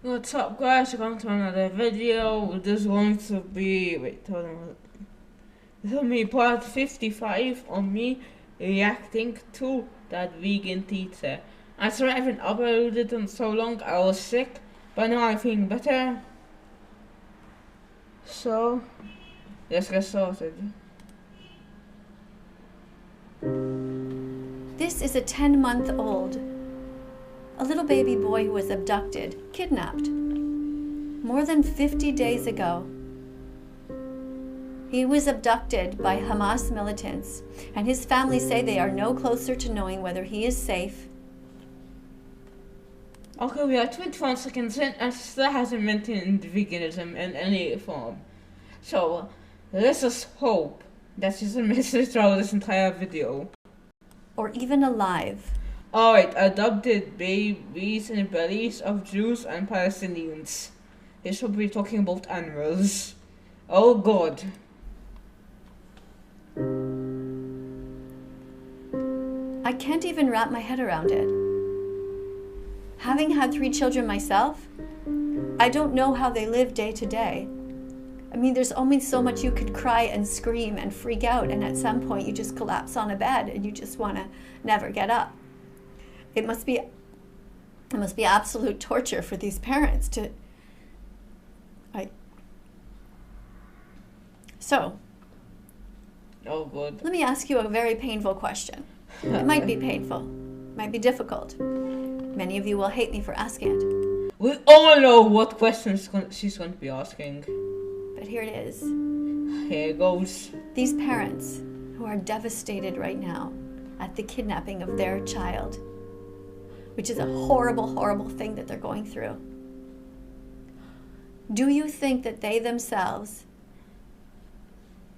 What's up guys, welcome to another video. This is going to be, hold on. This will be part 55 on me reacting to that vegan pizza. I'm sorry I haven't uploaded it in so long, I was sick, but now I'm feeling better. So, let's get started. This is a 10-month-old, a little baby boy who was abducted, kidnapped, more than 50 days ago. He was abducted by Hamas militants, and his family say they are no closer to knowing whether he is safe. Okay, we are 21 seconds in and still hasn't mentioned veganism in any form. So, let's just hope that she's a message throughout this entire video. Or even alive. Alright, adopted babies in the bellies of Jews and Palestinians. They should be talking about animals. Oh god. I can't even wrap my head around it. Having had 3 children myself, I don't know how they live day to day. I mean, there's only so much you could cry and scream and freak out, and at some point you just collapse on a bed and you just want to never get up. It must be absolute torture for these parents to... So, Oh god. let me ask you a very painful question. It might be painful, might be difficult. Many of you will hate me for asking it. We all know what questions she's going to be asking. But here it is. Here it goes. These parents who are devastated right now at the kidnapping of their child, which is a horrible, horrible thing that they're going through. Do you think that they themselves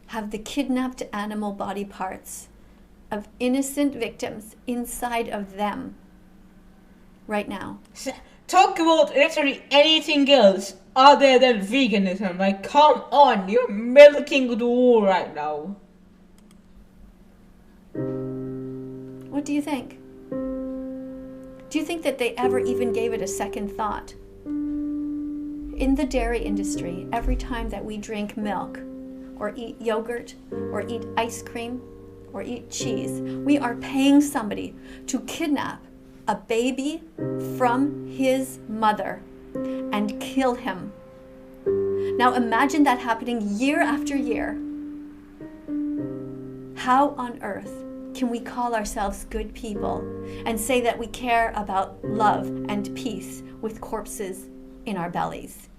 have the kidnapped animal body parts of innocent victims inside of them right now? Talk about literally anything else other than veganism. Like, come on, you're milking the wool right now. What do you think? Do you think that they ever even gave it a second thought? In the dairy industry, every time that we drink milk, or eat yogurt, or eat ice cream, or eat cheese, we are paying somebody to kidnap a baby from his mother and kill him. Now imagine that happening year after year. How on earth can we call ourselves good people and say that we care about love and peace with corpses in our bellies?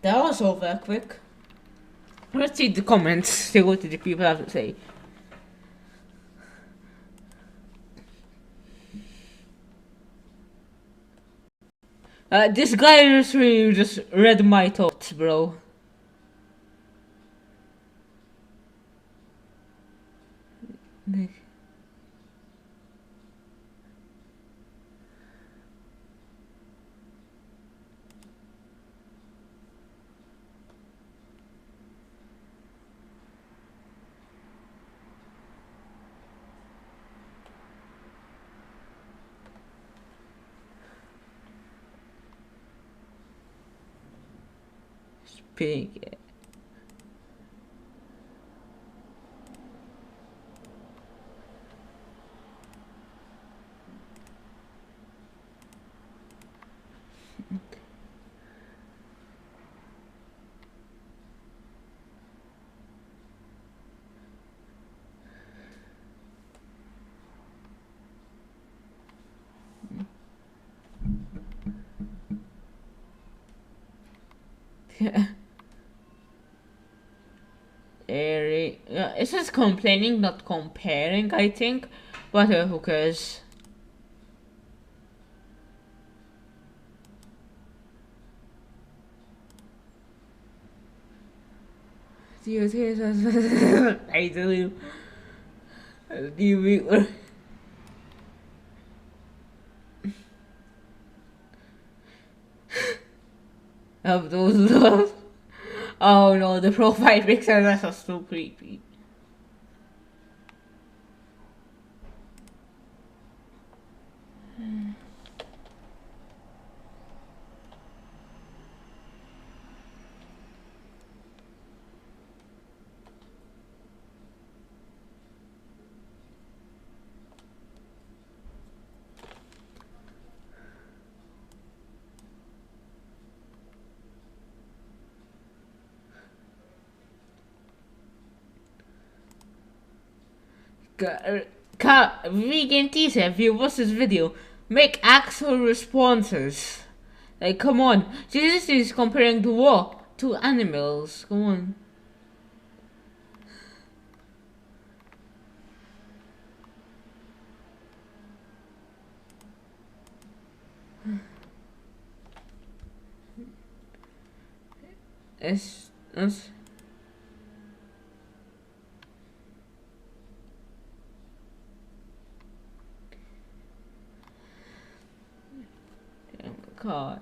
That was over quick. Let's see the comments, see what the people have to say. This guy literally just read my thoughts, bro. Speak. It's just complaining, not comparing, I think. But who cares? I do. Of those love. Oh no, the profile picture, that's just so creepy. Vegan teaser, if you watch this video, make actual responses. Like, come on. Jesus is comparing the war to animals. Come on. It's God.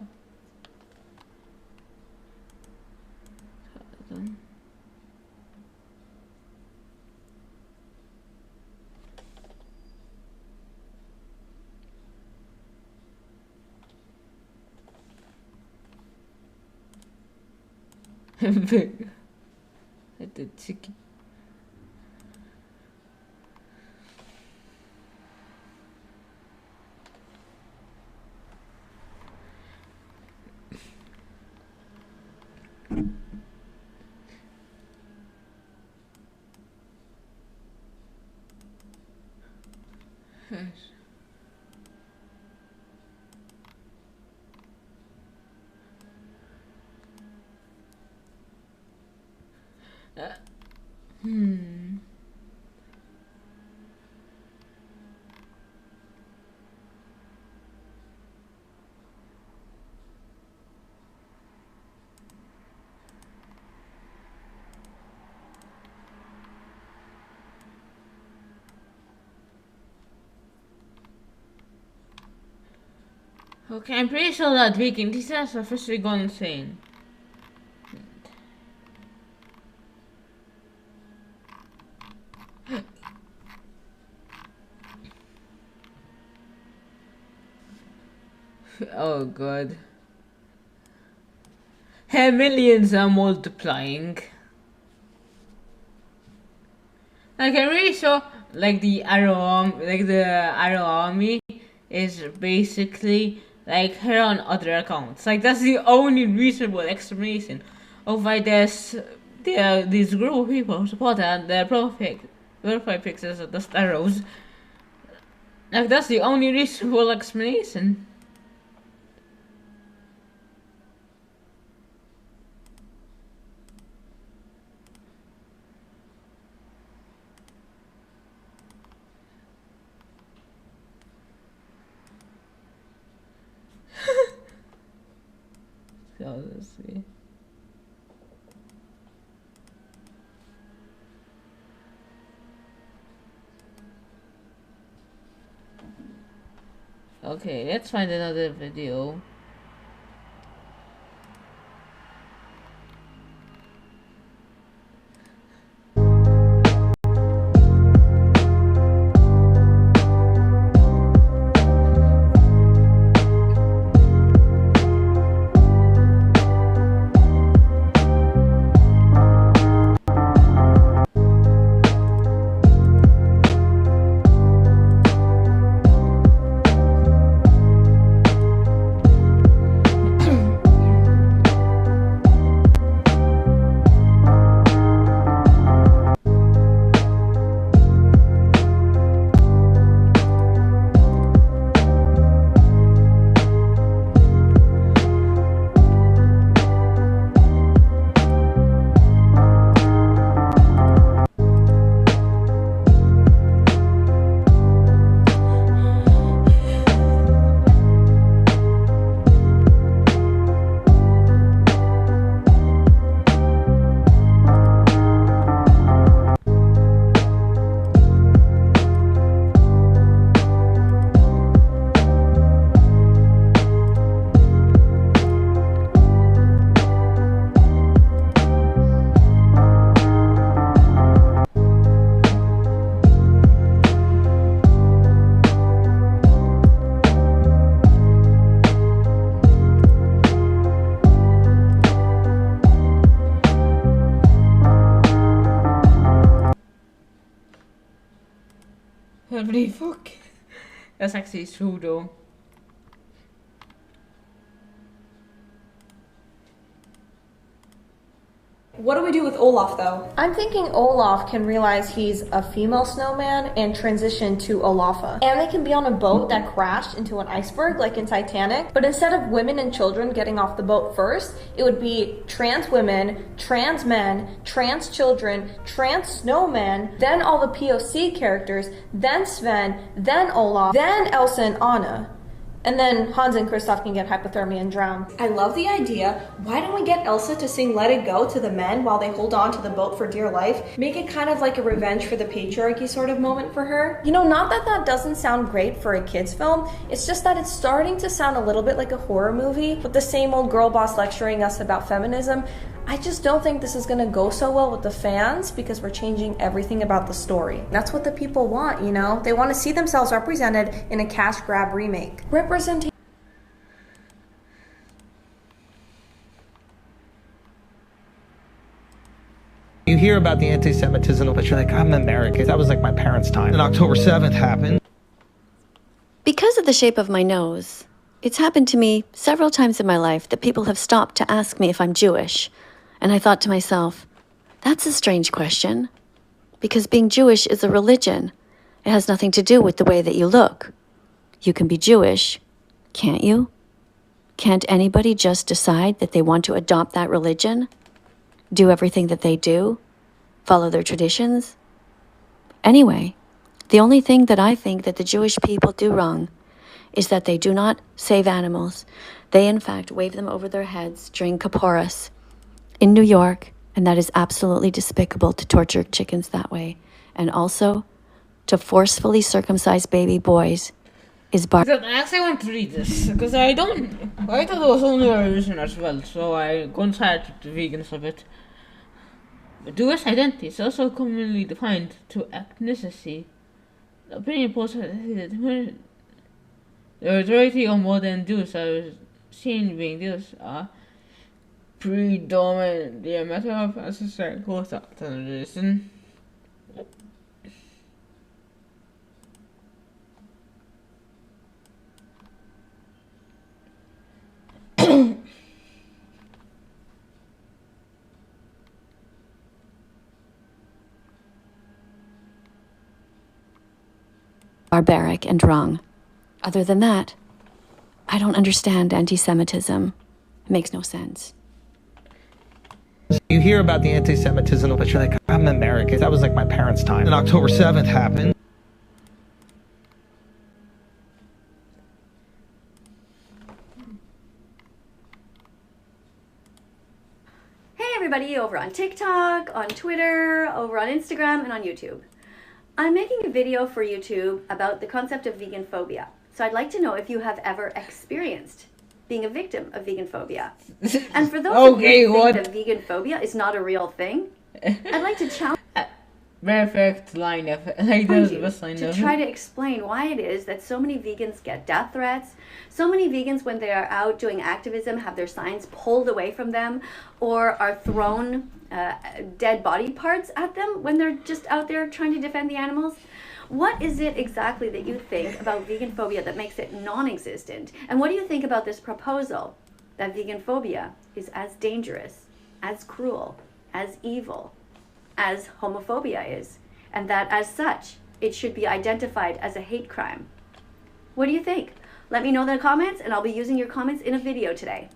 The chicken. Okay, I'm pretty sure that vegan teachers are officially gone insane. Oh god. Hey, millions are multiplying. Like, I'm really sure, like, the Arrow Army is basically like her on other accounts. Like, that's the only reasonable explanation of why there's this group of people who support her and their profile pictures are just arrows. Like, that's the only reasonable explanation. So let's see. Okay, let's find another video. Holy fuck. That's actually true though. What do we do with Olaf, though? I'm thinking Olaf can realize he's a female snowman and transition to Olafa. And they can be on a boat that crashed into an iceberg like in Titanic, but instead of women and children getting off the boat first, it would be trans women, trans men, trans children, trans snowmen, then all the POC characters, then Sven, then Olaf, then Elsa and Anna. And then Hans and Kristoff can get hypothermia and drown. I love the idea. Why don't we get Elsa to sing Let It Go to the men while they hold on to the boat for dear life? Make it kind of like a revenge for the patriarchy sort of moment for her. You know, not that that doesn't sound great for a kid's film, it's just that it's starting to sound a little bit like a horror movie with the same old girl boss lecturing us about feminism. I just don't think this is going to go so well with the fans because we're changing everything about the story. That's what the people want, you know? They want to see themselves represented in a cash grab remake. Representation. You hear about the anti-Semitism, but you're like, I'm American. That was like my parents' time. And October 7th happened. Because of the shape of my nose, it's happened to me several times in my life that people have stopped to ask me if I'm Jewish. And I thought to myself, that's a strange question, because being Jewish is a religion. It has nothing to do with the way that you look. You can be Jewish, can't you? Can't anybody just decide that they want to adopt that religion? Do everything that they do? Follow their traditions? Anyway, the only thing that I think that the Jewish people do wrong is that they do not save animals. They, in fact, wave them over their heads during Kippuris in New York, and that is absolutely despicable to torture chickens that way. And also, to forcefully circumcise baby boys is I actually want to read this, because I thought it was only a religion as well, so I consulted the vegans a bit. The Jewish identity is also commonly defined to ethnicity. The opinion polls that the majority of modern Jews are seen being Jews are predominantly a matter of ancestral contact and religion. Barbaric and wrong. Other than that, I don't understand anti-Semitism. It makes no sense. You hear about the anti-Semitism, but you're like, I'm American. That was like my parents' time. And October 7th happened. Hey everybody over on TikTok, on Twitter, over on Instagram, and on YouTube. I'm making a video for YouTube about the concept of vegan phobia. So I'd like to know if you have ever experienced being a victim of vegan phobia. And for those of you who think that vegan phobia is not a real thing, I'd like to challenge Perfect line of like to try to explain why it is that so many vegans get death threats. So many vegans, when they are out doing activism, have their signs pulled away from them or are thrown dead body parts at them when they're just out there trying to defend the animals. What is it exactly that you think about vegan phobia that makes it non-existent? And what do you think about this proposal that vegan phobia is as dangerous, as cruel, as evil as homophobia is, and that as such, it should be identified as a hate crime? What do you think? Let me know in the comments, and I'll be using your comments in a video today.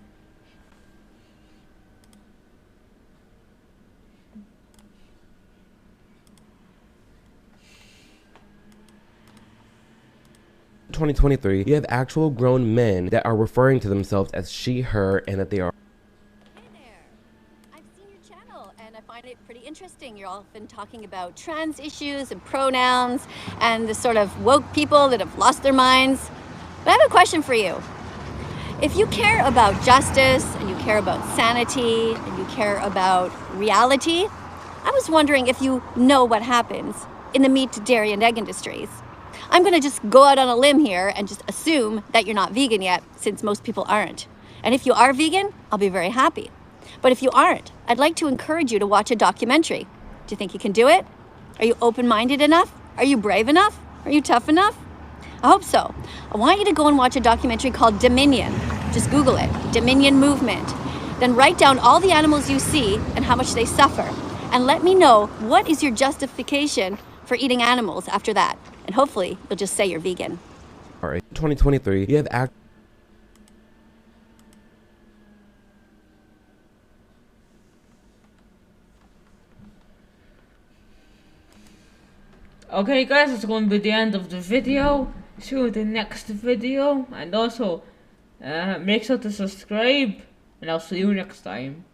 In 2023, you have actual grown men that are referring to themselves as she, her, and that they are. Find it pretty interesting. You're often talking about trans issues and pronouns and the sort of woke people that have lost their minds. But I have a question for you. If you care about justice and you care about sanity and you care about reality, I was wondering if you know what happens in the meat, dairy, and egg industries. I'm going to just go out on a limb here and just assume that you're not vegan yet, since most people aren't. And if you are vegan, I'll be very happy. But if you aren't, I'd like to encourage you to watch a documentary. Do you think you can do it? Are you open-minded enough? Are you brave enough? Are you tough enough? I hope so. I want you to go and watch a documentary called Dominion. Just Google it, Dominion Movement. Then write down all the animals you see and how much they suffer. And let me know what is your justification for eating animals after that. And hopefully you'll just say you're vegan. All right, 2023, you have Okay guys, that's going to be the end of the video. See you in the next video, and also make sure to subscribe, and I'll see you next time.